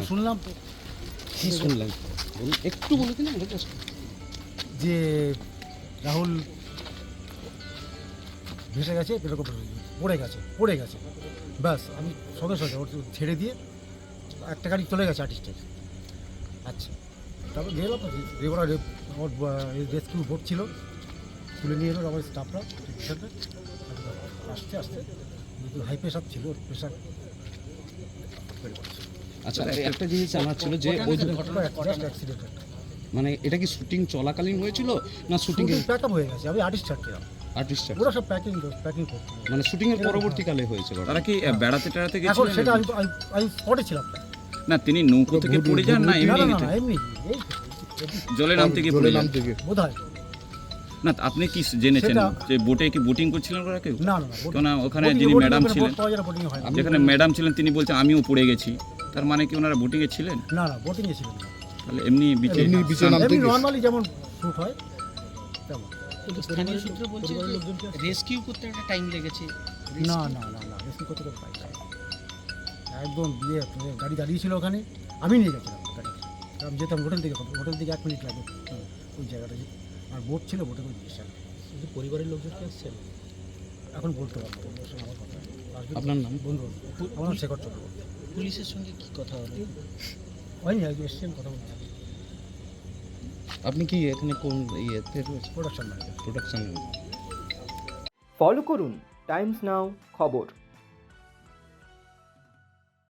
শুনলাম কি শুনলেন একটু বলে দিন আমাদের কাছে। যে রাহুল ভেসে গেছে, এরকম পড়ে গেছে ব্যাস। আমি সঙ্গে সঙ্গে ওর ছেড়ে দিয়ে একটা গাড়ি চলে গেছে আর্টিস্টের। আচ্ছা, তারপর গেলাম, ওরা ওর রেস্কিউ বোট ছিল, তুলে নিয়ে এলো আমার স্টাফরা। আস্তে আস্তে হাই প্রেশার ছিল, ওর প্রেশার। আচ্ছা, একটা জিনিস জানার ছিল যে ওই অ্যাক্সিডেন্ট, মানে এটা কি শুটিং চলাকালীন হয়েছিল না শুটিং প্যাক আপ হয়ে গেছে। আমি আর্টিস্ট ছাড়ছিলাম, আর্টিস্ট ওরা সব প্যাকিং করতে, মানে শুটিং এর পরবর্তীকালে হয়েছে ঘটনা? তারা কি বেড়াতে টেড়াতে এখন গেছিলেন? সেটা আমি স্পটে ছিলাম না। না, তিনি নৌকো থেকে পড়ে যান না না না এমনি না, এমনি এই জলে নামতে গিয়ে পড়ে যান? বোধ হয়। না, আপনি কি জেনেছেন সেটা- যে বোটে কি বোটিং করছিলেন ওরা কেউ? না না না, কেন ওখানে যিনি ম্যাডাম ছিলেন, যেখানে ম্যাডাম ছিলেন তিনি বলছেন আমিও পড়ে গেছি, তার মানে কি ওনারা বোটিংয়ে ছিলেন? না না, বোটিং এ ছিলেন না, তাহলে এমনি বিচে এমনি নরমালি যেমন শুট হয় তেমন। কিন্তু স্থানীয় সূত্র বলছে রেস্কিউ করতে একটা টাইম লেগেছে। না না না না, রেস্কিউ করতে তো পাই নাই। একদম গাড়ি দাঁড়িয়েছিল ওখানে, আমি নিয়ে গেছিলাম গাড়ি। আমি যেতাম হোটেল থেকে 1 মিনিট লাগবে ওই জায়গাটা, আর বোট ছিল, বোটে করে দিয়েছিলাম। পরিবারের লোকজন কি আসছেন? এখন বলতে পারবো না, ওর সঙ্গে আমার কথা আসবে। আপনার নাম? বন্ধু, আমার নাম শেখর চক্রবর্তী। পুলিশের সঙ্গে কি কথা হলো? হয়নি, আজকে এসছেন কথা বলতে, আপনি কি এখানে কোন ইয়েতে রয়েছে? Production manager. প্রোডাকশন। ফলো করুন টাইমস নাও খবর।